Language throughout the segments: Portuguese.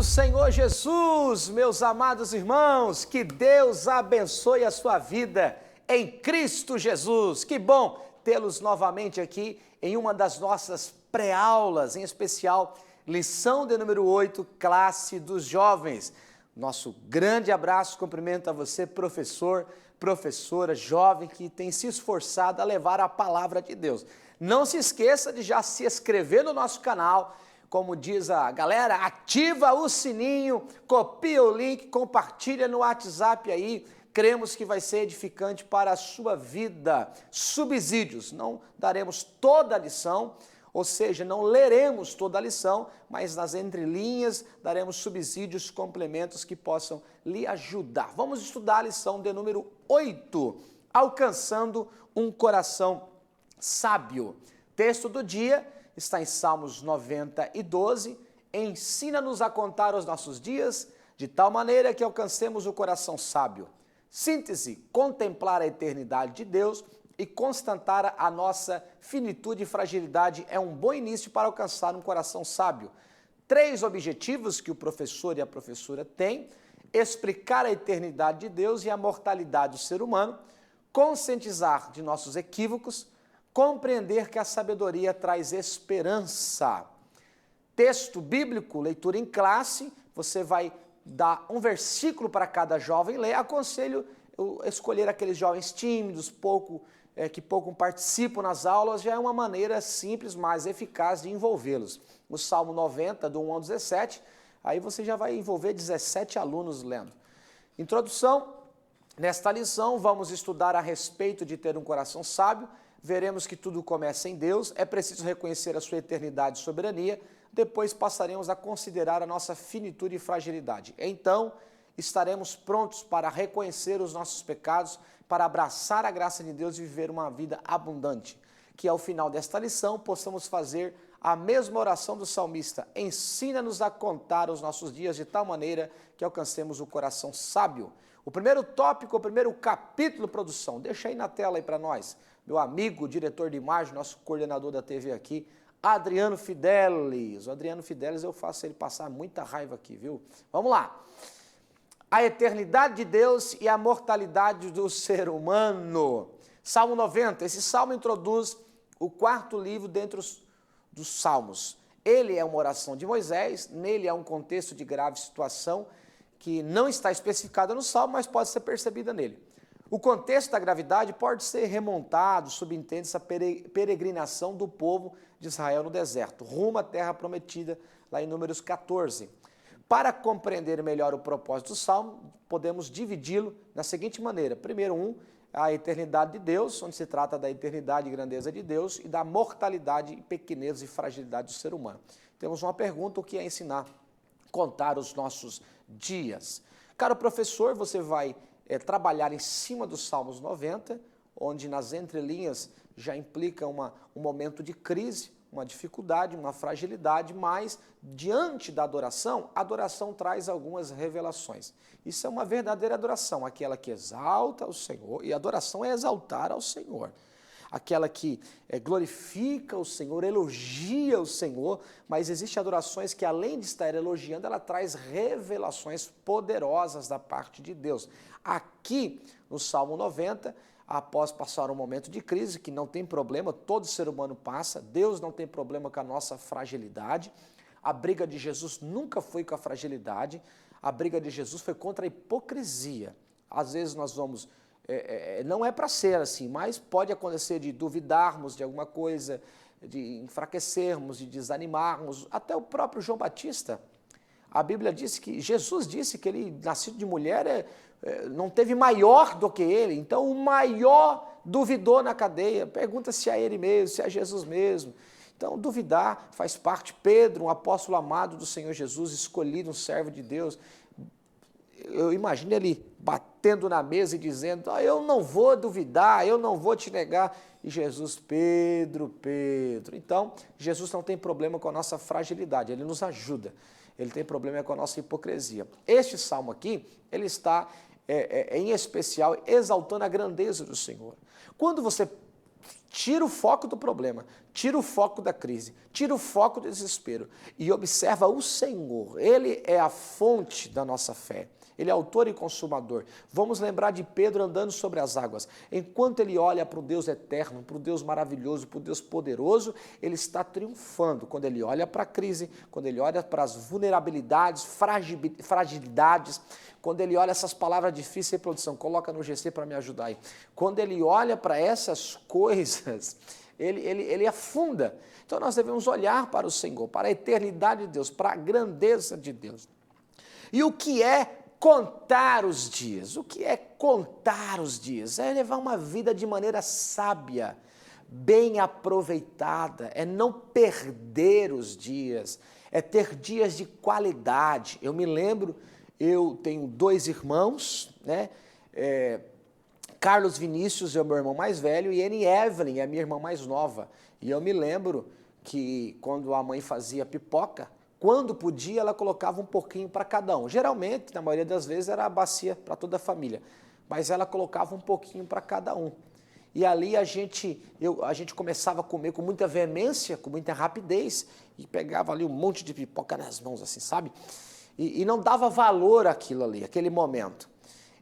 do Senhor Jesus, meus amados irmãos, que Deus abençoe a sua vida em Cristo Jesus. Que bom tê-los novamente aqui em uma das nossas pré-aulas, em especial lição de número 8, classe dos jovens. Nosso grande abraço, cumprimento a você, professor, professora, jovem que tem se esforçado a levar a palavra de Deus. Não se esqueça de já se inscrever no nosso canal. Como diz a galera, ativa o sininho, copia o link, compartilha no WhatsApp aí. Cremos que vai ser edificante para a sua vida. Subsídios, não daremos toda a lição, ou seja, não leremos toda a lição, mas nas entrelinhas daremos subsídios, complementos que possam lhe ajudar. Vamos estudar a lição de número 8, alcançando um coração sábio. Texto do dia está em Salmos 90 e 12, ensina-nos a contar os nossos dias, de tal maneira que alcancemos o coração sábio. Síntese, contemplar a eternidade de Deus e constatar a nossa finitude e fragilidade é um bom início para alcançar um coração sábio. 3 objetivos que o professor e a professora têm: explicar a eternidade de Deus e a mortalidade do ser humano, conscientizar de nossos equívocos, compreender que a sabedoria traz esperança. Texto bíblico, leitura em classe, você vai dar um versículo para cada jovem ler. Aconselho escolher aqueles jovens tímidos, que pouco participam nas aulas, já é uma maneira simples, mas eficaz de envolvê-los. O Salmo 90, do 1 ao 17, aí você já vai envolver 17 alunos lendo. Introdução: nesta lição vamos estudar a respeito de ter um coração sábio. Veremos que tudo começa em Deus, é preciso reconhecer a sua eternidade e soberania, depois passaremos a considerar a nossa finitude e fragilidade. Então, estaremos prontos para reconhecer os nossos pecados, para abraçar a graça de Deus e viver uma vida abundante. Que ao final desta lição possamos fazer a mesma oração do salmista: ensina-nos a contar os nossos dias de tal maneira que alcancemos o coração sábio. O primeiro tópico, o primeiro capítulo, produção, deixa aí na tela aí para nós. Meu amigo, diretor de imagem, nosso coordenador da TV aqui, Adriano Fidelis. O Adriano Fidelis, eu faço ele passar muita raiva aqui, viu? Vamos lá. A eternidade de Deus e a mortalidade do ser humano. Salmo 90, esse salmo introduz o 4º livro dentro dos salmos. Ele é uma oração de Moisés, nele há um contexto de grave situação que não está especificada no salmo, mas pode ser percebida nele. O contexto da gravidade pode ser remontado, subentende essa peregrinação do povo de Israel no deserto, rumo à terra prometida, lá em Números 14. Para compreender melhor o propósito do salmo, podemos dividi-lo da seguinte maneira: primeiro, a eternidade de Deus, onde se trata da eternidade e grandeza de Deus, e da mortalidade, pequenez e fragilidade do ser humano. Temos uma pergunta: o que é ensinar? Contar os nossos dias. Caro professor, você vai trabalhar em cima dos Salmos 90, onde nas entrelinhas já implica um momento de crise, uma dificuldade, uma fragilidade, mas diante da adoração, a adoração traz algumas revelações. Isso é uma verdadeira adoração, aquela que exalta o Senhor, e adoração é exaltar ao Senhor. Aquela que glorifica o Senhor, elogia o Senhor, mas existem adorações que, além de estar elogiando, ela traz revelações poderosas da parte de Deus. Aqui, no Salmo 90, após passar um momento de crise, que não tem problema, todo ser humano passa, Deus não tem problema com a nossa fragilidade. A briga de Jesus nunca foi com a fragilidade, a briga de Jesus foi contra a hipocrisia. Às vezes nós vamos... não é para ser assim, mas pode acontecer de duvidarmos de alguma coisa, de enfraquecermos, de desanimarmos. Até o próprio João Batista, a Bíblia disse que, Jesus disse que ele, nascido de mulher, não teve maior do que ele. Então o maior duvidou na cadeia. Pergunta se é ele mesmo, se é Jesus mesmo. Então duvidar faz parte. Pedro, um apóstolo amado do Senhor Jesus, escolhido, um servo de Deus, eu imagino ele batendo na mesa e dizendo: eu não vou duvidar, eu não vou te negar. E Jesus: Pedro, Pedro. Então, Jesus não tem problema com a nossa fragilidade, ele nos ajuda. Ele tem problema com a nossa hipocrisia. Este salmo aqui, ele está, em especial, exaltando a grandeza do Senhor. Quando você Tira o foco do problema, tira o foco da crise, tira o foco do desespero e observa o Senhor. Ele é a fonte da nossa fé. Ele é autor e consumador. Vamos lembrar de Pedro andando sobre as águas. Enquanto ele olha para o Deus eterno, para o Deus maravilhoso, para o Deus poderoso, ele está triunfando. Quando ele olha para a crise, quando ele olha para as vulnerabilidades, fragilidades, quando ele olha essas palavras difíceis, produção, coloca no GC para me ajudar aí. Quando ele olha para essas coisas, ele afunda. Então nós devemos olhar para o Senhor, para a eternidade de Deus, para a grandeza de Deus. E o que é contar os dias? O que é contar os dias? É levar uma vida de maneira sábia, bem aproveitada, é não perder os dias, é ter dias de qualidade. Eu me lembro, eu tenho 2 irmãos, né? Carlos Vinícius é o meu irmão mais velho e Anne Evelyn é a minha irmã mais nova. E eu me lembro que quando a mãe fazia pipoca, quando podia, ela colocava um pouquinho para cada um. Geralmente, na maioria das vezes, era a bacia para toda a família. Mas ela colocava um pouquinho para cada um. E ali a gente começava a comer com muita veemência, com muita rapidez, e pegava ali um monte de pipoca nas mãos, assim, sabe? E não dava valor àquilo ali, aquele momento.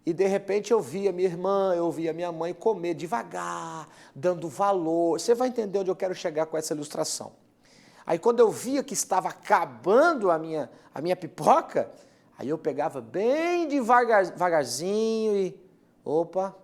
E de repente eu via minha irmã, eu via minha mãe comer devagar, dando valor. Você vai entender onde eu quero chegar com essa ilustração. Aí quando eu via que estava acabando a minha pipoca, aí eu pegava bem devagarzinho e, opa,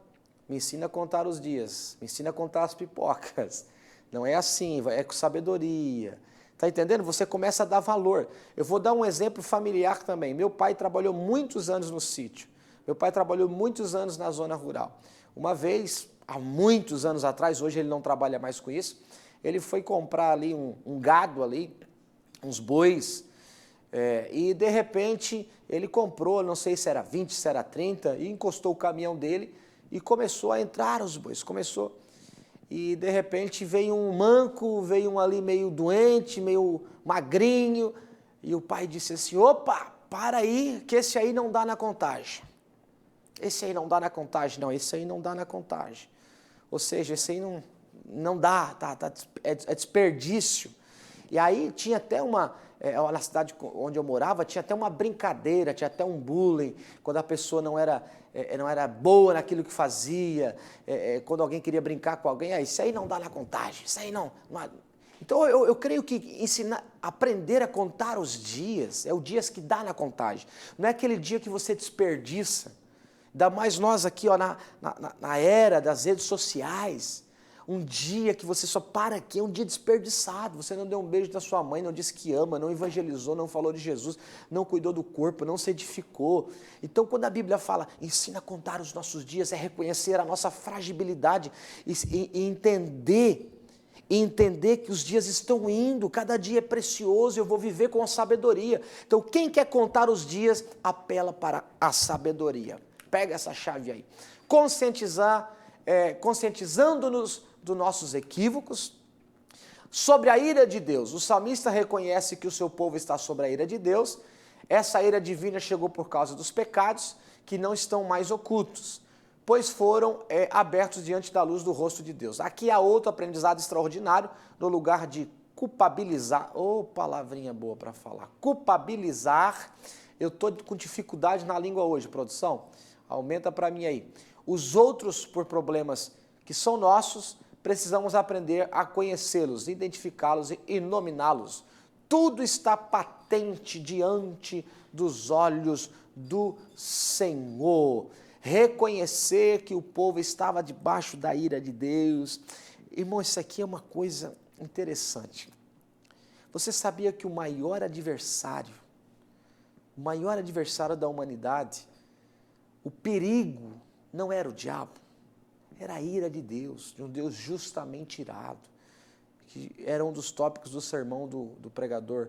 me ensina a contar os dias, me ensina a contar as pipocas. Não é assim, é com sabedoria. Está entendendo? Você começa a dar valor. Eu vou dar um exemplo familiar também. Meu pai trabalhou muitos anos no sítio. Meu pai trabalhou muitos anos na zona rural. Uma vez, há muitos anos atrás, hoje ele não trabalha mais com isso, ele foi comprar ali um gado ali, uns bois, e de repente ele comprou, não sei se era 20, se era 30, e encostou o caminhão dele e começou a entrar os bois, começou. E de repente veio um manco, veio um ali meio doente, meio magrinho, e o pai disse assim, opa, para aí, que esse aí não dá na contagem. Esse aí não dá na contagem, não, esse aí não dá na contagem. Ou seja, esse aí não dá, é desperdício. E aí tinha até na cidade onde eu morava, tinha até uma brincadeira, tinha até um bullying, quando a pessoa não era boa naquilo que fazia, quando alguém queria brincar com alguém, isso aí não dá na contagem, isso aí não. Então eu creio que aprender a contar os dias, é o dias que dá na contagem, não é aquele dia que você desperdiça. Ainda mais nós aqui ó, na era das redes sociais, um dia que você só para aqui, é um dia desperdiçado, você não deu um beijo da sua mãe, não disse que ama, não evangelizou, não falou de Jesus, não cuidou do corpo, não se edificou. Então quando a Bíblia fala, ensina a contar os nossos dias, é reconhecer a nossa fragilidade e entender que os dias estão indo, cada dia é precioso, eu vou viver com a sabedoria. Então quem quer contar os dias, apela para a sabedoria. Pega essa chave aí. Conscientizando-nos dos nossos equívocos, sobre a ira de Deus. O salmista reconhece que o seu povo está sobre a ira de Deus. Essa ira divina chegou por causa dos pecados que não estão mais ocultos, pois foram abertos diante da luz do rosto de Deus. Aqui há outro aprendizado extraordinário, no lugar de culpabilizar, palavrinha boa para falar, culpabilizar, eu estou com dificuldade na língua hoje, produção, aumenta para mim aí. Os outros, por problemas que são nossos, precisamos aprender a conhecê-los, identificá-los e nominá-los. Tudo está patente diante dos olhos do Senhor. Reconhecer que o povo estava debaixo da ira de Deus. Irmão, isso aqui é uma coisa interessante. Você sabia que o maior adversário da humanidade, o perigo, não era o diabo, era a ira de Deus, de um Deus justamente irado, que era um dos tópicos do sermão do pregador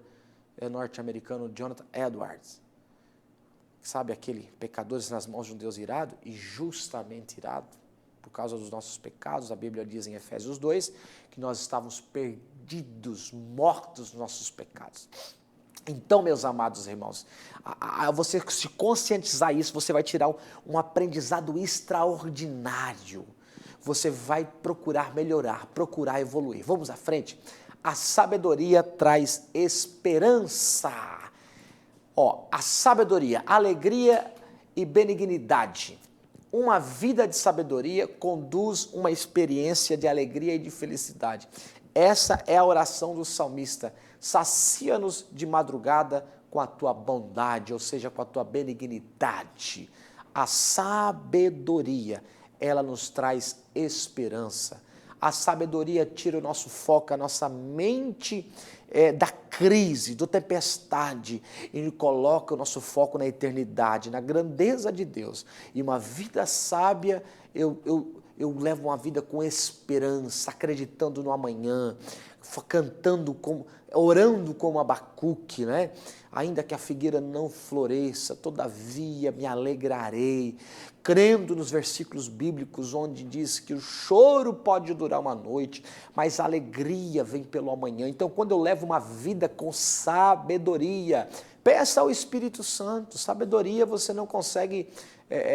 norte-americano Jonathan Edwards. Sabe aquele pecadores nas mãos de um Deus irado e justamente irado, por causa dos nossos pecados. A Bíblia diz em Efésios 2 que nós estávamos perdidos, mortos nos nossos pecados. Então, meus amados irmãos, você se conscientizar isso, você vai tirar um aprendizado extraordinário. você vai procurar melhorar, procurar evoluir. Vamos à frente? A sabedoria traz esperança. A sabedoria, alegria e benignidade. Uma vida de sabedoria conduz uma experiência de alegria e de felicidade. Essa é a oração do salmista. Sacia-nos de madrugada com a tua bondade, ou seja, com a tua benignidade. A sabedoria, ela nos traz esperança. A sabedoria tira o nosso foco, a nossa mente da crise, da tempestade, e coloca o nosso foco na eternidade, na grandeza de Deus. E uma vida sábia, eu levo uma vida com esperança, acreditando no amanhã, cantando, orando como Abacuque, né? Ainda que a figueira não floresça, todavia me alegrarei, crendo nos versículos bíblicos onde diz que o choro pode durar uma noite, mas a alegria vem pelo amanhã. Então, quando eu levo uma vida com sabedoria, peça ao Espírito Santo. Sabedoria você não consegue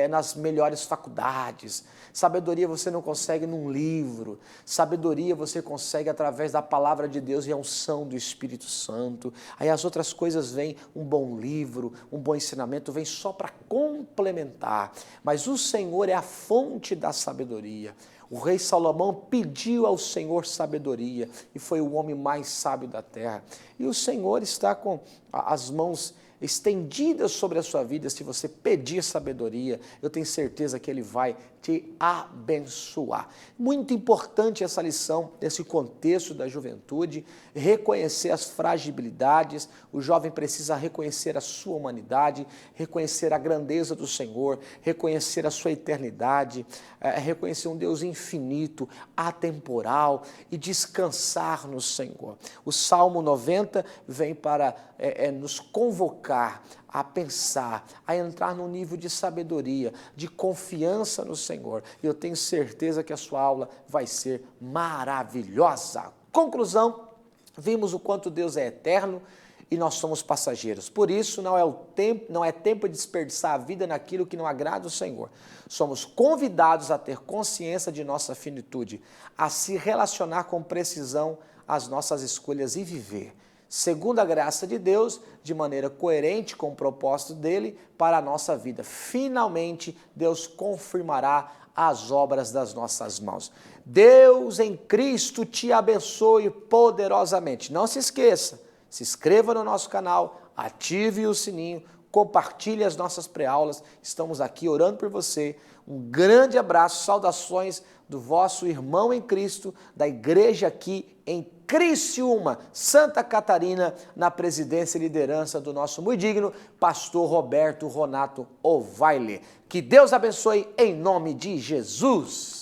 nas melhores faculdades. Sabedoria você não consegue num livro. Sabedoria você consegue através da palavra de Deus e a unção do Espírito Santo. Aí as outras coisas vêm, um bom livro, um bom ensinamento, vem só para complementar. Mas o Senhor é a fonte da sabedoria. O rei Salomão pediu ao Senhor sabedoria e foi o homem mais sábio da terra. E o Senhor está com as mãos estendidas sobre a sua vida. Se você pedir sabedoria, eu tenho certeza que Ele vai te abençoar. Muito importante essa lição, nesse contexto da juventude, reconhecer as fragilidades. O jovem precisa reconhecer a sua humanidade, reconhecer a grandeza do Senhor, reconhecer a sua eternidade, reconhecer um Deus infinito, atemporal e descansar no Senhor. O Salmo 90 vem para nos convocar a pensar, a entrar num nível de sabedoria, de confiança no Senhor. E eu tenho certeza que a sua aula vai ser maravilhosa. Conclusão, vimos o quanto Deus é eterno e nós somos passageiros. Por isso, não é tempo de desperdiçar a vida naquilo que não agrada o Senhor. Somos convidados a ter consciência de nossa finitude, a se relacionar com precisão às nossas escolhas e viver segundo a graça de Deus, de maneira coerente com o propósito dele para a nossa vida. Finalmente, Deus confirmará as obras das nossas mãos. Deus em Cristo te abençoe poderosamente. Não se esqueça, se inscreva no nosso canal, ative o sininho, compartilhe as nossas pré-aulas. Estamos aqui orando por você. Um grande abraço, saudações do vosso irmão em Cristo, da igreja aqui em Criciúma, Santa Catarina, na presidência e liderança do nosso muito digno pastor Roberto Ronato Ovaile. Que Deus abençoe em nome de Jesus.